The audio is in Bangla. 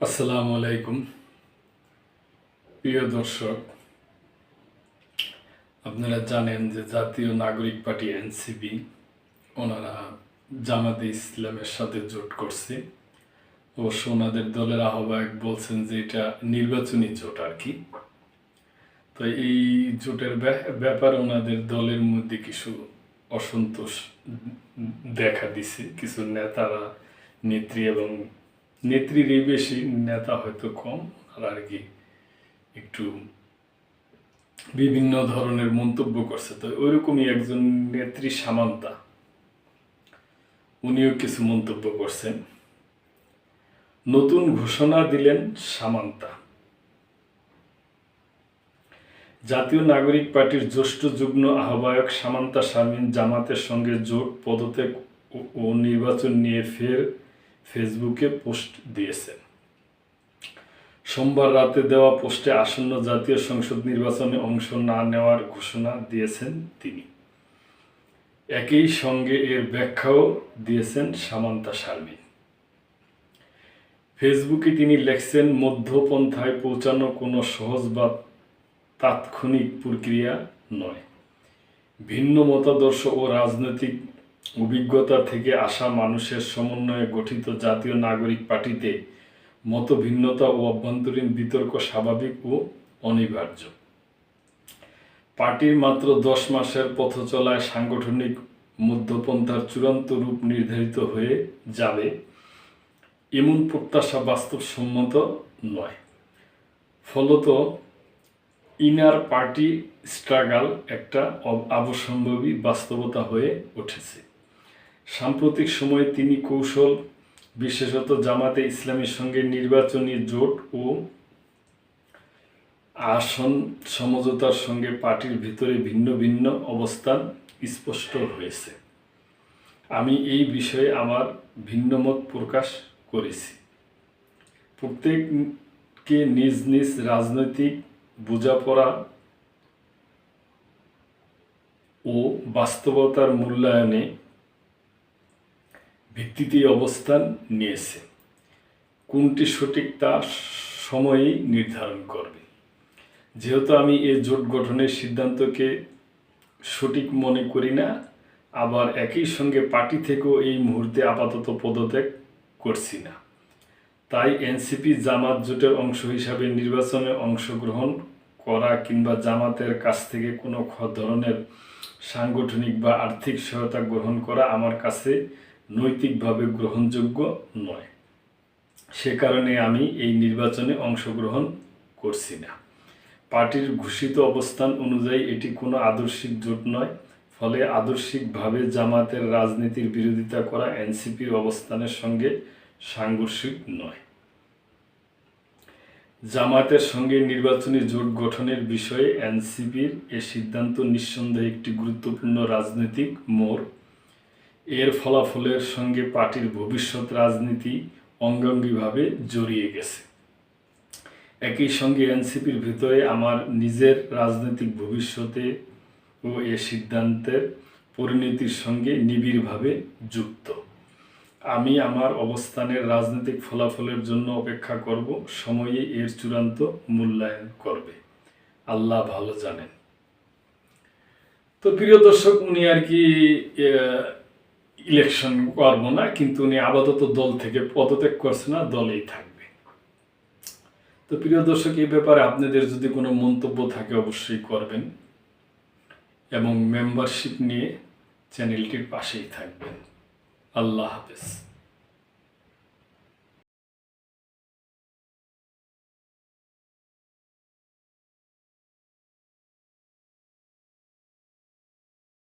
আসসালামু আলাইকুম প্রিয় দর্শক, আপনারা জানেন যে জাতীয় নাগরিক পার্টি এনসিপি ওনারা জামাতে ইসলামের সাথে জোট করছে। অবশ্য ওনাদের দলের আহ্বায়ক বলছেন যে এটা নির্বাচনী জোট আর কি। তো এই জোটের ব্যাপারে ওনাদের দলের মধ্যে কিছু অসন্তোষ দেখা দিছে। কিছু নেতারা, নেত্রী এবং নেত্রীরই বেশি, নেতা হয়তো কম, আর কি একটু বিভিন্ন ধরনের মন্তব্য করছে। তো ওইরকমই একজন নেত্রী সামান্তা, উনিও কিছু মন্তব্য করছেন। নতুন ঘোষণা দিলেন সামান্তা। জাতীয় নাগরিক পার্টির জ্যেষ্ঠ যুগ্ম আহ্বায়ক সামান্তা শারমিন জামাতের সঙ্গে জোট, পদত্যাগ ও নির্বাচন নিয়ে ফের ফেসবুকে পোস্ট দিয়েছেন। সোমবার রাতে দেওয়া পোস্টে আসন্ন জাতীয় সংসদ নির্বাচনে অংশ না নেওয়ার ঘোষণা দিয়েছেন তিনি। একই সঙ্গে এর ব্যাখ্যাও দিয়েছেন সামান্তা শারমিন। ফেসবুকে তিনি লেখছেন, মধ্যপন্থায় পৌঁছানো কোনো সহজ বা তাৎক্ষণিক প্রক্রিয়া নয়। ভিন্ন মতাদর্শ ও রাজনৈতিক অভিজ্ঞতা থেকে আসা মানুষের সমন্বয়ে গঠিত জাতীয় নাগরিক পার্টিতে মতভিন্নতা ও অভ্যন্তরীণ বিতর্ক স্বাভাবিক ও অনিবার্য। পার্টির মাত্র 10 মাসের পথ চলায় সাংগঠনিক মধ্যপন্থার চূড়ান্ত রূপ নির্ধারিত হয়ে যাবে এমন প্রত্যাশা বাস্তবসম্মত নয়। ফলত ইনার পার্টি স্ট্রাগল একটা অবশ্যম্ভাবী বাস্তবতা হয়ে উঠেছে। সাম্প্রতিক সময়ে তিনি কৌশল, বিশেষত জামাতে ইসলামের সঙ্গে নির্বাচনী জোট ও আসন সমঝোতার সঙ্গে পার্টির ভিতরে ভিন্ন ভিন্ন অবস্থান স্পষ্ট হয়েছে। আমি এই বিষয়ে আমার ভিন্নমত প্রকাশ করেছি। প্রত্যেককে নিজ নিজ রাজনৈতিক বোঝাপড়া ও বাস্তবতার মূল্যায়নে ভিত্তিতে অবস্থান নিয়েছে। কোনটি সঠিক তা সময়ই নির্ধারণ করবে। যেহেতু আমি এই জোট গঠনের সিদ্ধান্তকে সঠিক মনে করি না, আবার একই সঙ্গে পার্টি থেকেও এই মুহূর্তে আপাতত পদত্যাগ করছি না, তাই এনসিপি জামাত জোটের অংশ হিসাবে নির্বাচনে অংশগ্রহণ করা কিংবা জামাতের কাছ থেকে কোনো ধরনের সাংগঠনিক বা আর্থিক সহায়তা গ্রহণ করা আমার কাছে নৈতিকভাবে গ্রহণযোগ্য নয়। সে কারণে আমি এই নির্বাচনে অংশগ্রহণ করছি না। পার্টির ঘোষিত অবস্থান অনুযায়ী এটি কোনো আদর্শিক জোট নয়। ফলে আদর্শিকভাবে জামাতের রাজনীতির বিরোধিতা করা এনসিপির অবস্থানের সঙ্গে সাংঘর্ষিক নয়। জামাতের সঙ্গে নির্বাচনী জোট গঠনের বিষয়ে এনসিপির এ সিদ্ধান্ত নিঃসন্দেহে একটি গুরুত্বপূর্ণ রাজনৈতিক মোড়। এর ফলাফলের সঙ্গে পার্টির ভবিষ্যৎ রাজনীতি অঙ্গাঙ্গিভাবে জড়িয়ে গেছে। একই সঙ্গে এনসিপির ভিতরে আমার নিজের রাজনৈতিক ভবিষ্যতে ও এ সিদ্ধান্তের পরিণতির সঙ্গে নিবিড়ভাবে যুক্ত। আমি আমার অবস্থানের রাজনৈতিক ফলাফলের জন্য অপেক্ষা করব। সময়ে এর চূড়ান্ত মূল্যায়ন করবে। আল্লাহ ভালো জানেন। তো প্রিয় দর্শক, উনি আর কি ইলেকশন করবো না, কিন্তু উনি আপাতত দল থেকে পদত্যাগ করছে না, দলেই থাকবে। তো প্রিয় দর্শক, এই ব্যাপারে আপনাদের যদি কোনো মন্তব্য থাকে অবশ্যই করবেন এবং মেম্বারশিপ নিয়ে চ্যানেলটির পাশেই থাকবেন। আল্লাহ হাফেজ।